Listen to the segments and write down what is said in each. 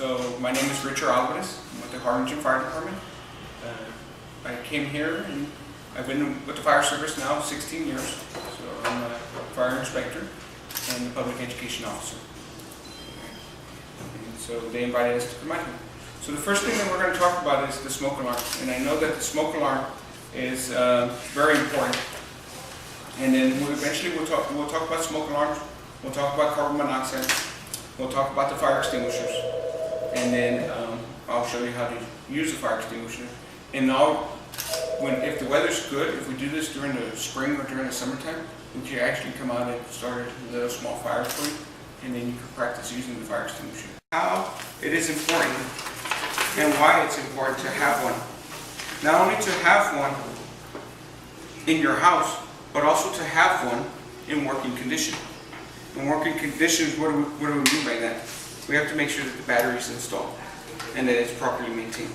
So my name is Richard Alvarez. I'm with the Harlingen Fire Department. I came here and I've been with the fire service now 16 years. So I'm a fire inspector and a public education officer. And so they invited us to come out here. So the first thing that we're going to talk about is the smoke alarm. And I know that the smoke alarm is very important. And then eventually we'll talk about smoke alarms. We'll talk about carbon monoxide. We'll talk about the fire extinguishers. And then I'll show you how to use the fire extinguisher. And if the weather's good, if we do this during the spring or during the summertime, we can actually come out and start a little small fire for you, and then you can practice using the fire extinguisher. How it is important and why it's important to have one. Not only to have one in your house, but also to have one in working condition. In working conditions, what do we mean by that? We have to make sure that the battery is installed and that it's properly maintained.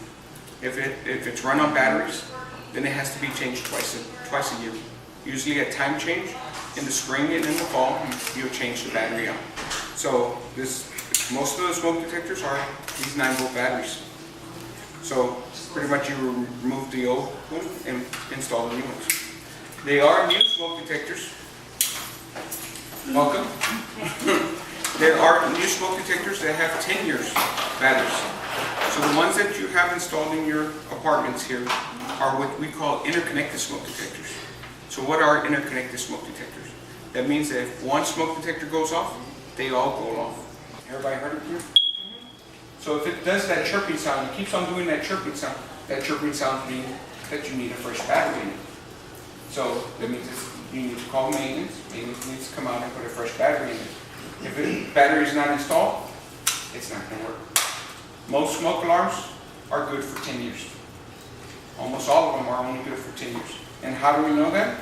If it's run on batteries, then it has to be changed twice a year. Usually a time change in the spring and in the fall, you'll change the battery out. So most of the smoke detectors are these 9-volt batteries. So pretty much you remove the old one and install the new ones. They are new smoke detectors. Welcome. There are new smoke detectors that have 10 years batteries. So the ones that you have installed in your apartments here are what we call interconnected smoke detectors. So what are interconnected smoke detectors? That means that if one smoke detector goes off, they all go off. Everybody heard it here? So if it does that chirping sound, it keeps on doing that chirping sound means that you need a fresh battery in it. So that means you need to call maintenance. Maintenance needs to come out and put a fresh battery in it. If the battery is not installed, it's not going to work. Most smoke alarms are good for 10 years. Almost all of them are only good for 10 years. And how do we know that?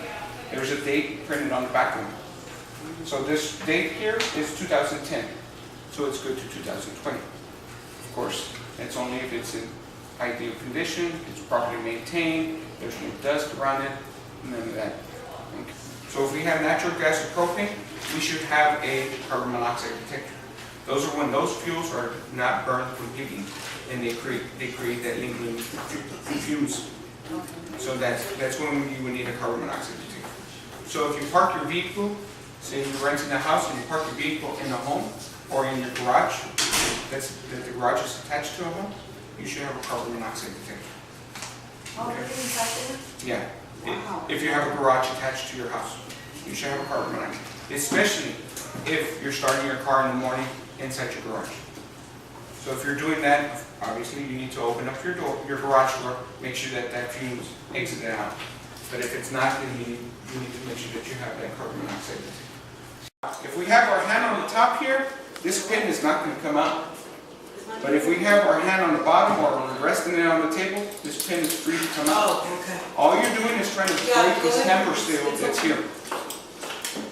There's a date printed on the back of them. So this date here is 2010. So it's good to 2020. Of course, it's only if it's in ideal condition, it's properly maintained, there's no dust around it, none of that. Okay. So if we have natural gas or propane, we should have a carbon monoxide detector. Those are when those fuels are not burned completely, and they create that lingering fumes. So that's when you would need a carbon monoxide detector. So if you park your vehicle, say you're renting a house and you park your vehicle in a home or in your garage, that the garage is attached to a home, you should have a carbon monoxide detector. Okay? Yeah. Wow. If you have a garage attached to your house, you should have a carbon monoxide, especially if you're starting your car in the morning inside your garage. So if you're doing that, obviously you need to open up your garage door, make sure that fumes exit out. But if it's not, then you need to make sure that you have that carbon monoxide detector. If we have our hand on the top here, this pin is not going to come out. But if we have our hand on the bottom or resting it on the table, this pin is free to come out. Oh, okay. All you're doing is trying to break this temper seal that's here.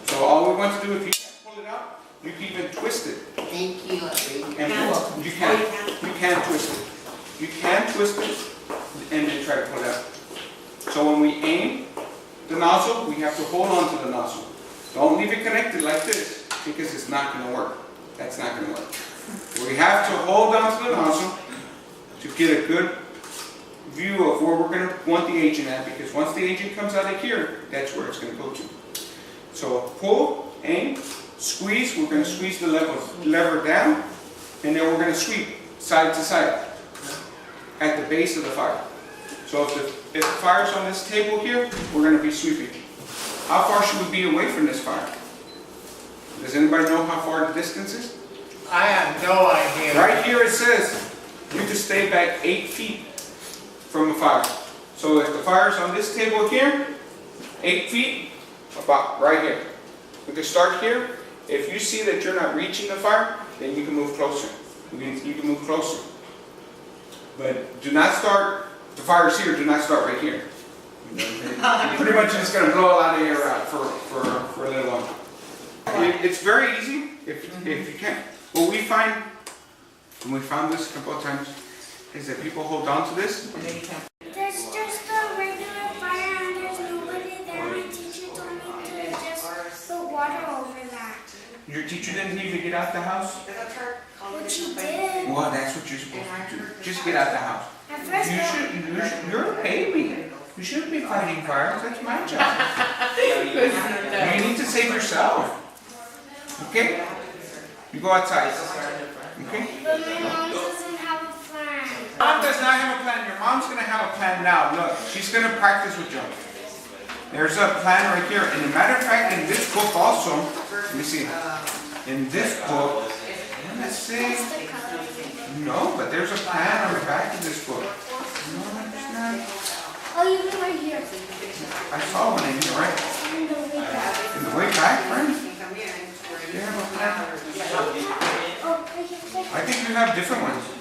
So all we want to do, if you can't pull it out, you can even twist it. Thank you. And you can twist it. You can twist it and then try to pull it out. So when we aim the nozzle, we have to hold on to the nozzle. Don't leave it connected like this because it's not going to work. That's not going to work. We have to hold on to the nozzle to get a good view of where we're going to want the agent at, because once the agent comes out of here, that's where it's going to go to. So pull, aim, squeeze. We're going to squeeze the lever down, and then we're going to sweep side to side at the base of the fire. So if the fire's on this table here, we're going to be sweeping. How far should we be away from this fire? Does anybody know how far the distance is? I have no idea. Right here it says you can stay back 8 feet from a fire. So if the fire's on this table here, 8 feet, about right here. We can start here. If you see that you're not reaching the fire, then you can move closer. You can move closer. But do not start, the fire's here, do not start right here. You're pretty much just going to blow a lot of air out for a little while. It's very easy if you can. What we find, and we found this a couple of times, is that people hold on to this. There's just a regular fire and there's nobody there. My teacher told me to just put water over that. Your teacher didn't even get out the house? Which you did. Well, that's what you're supposed to do. Just get out of the house. At first, You're a baby. You shouldn't be fighting fires. That's my job. You need to save yourself. Okay? You go outside. Okay? but my mom doesn't have a plan. Mom does not have a plan. Your mom's going to have a plan now. Look, she's going to practice with you. There's a plan right here. And as a matter of fact, in this book also, let me see. In this book, let's see. No, but there's a plan on the back of this book. No, it's not. Oh, you mean right here? I saw one in here, right? In the way back. In the way back, right? You have a plan? Oh, right here. I think you have different ones.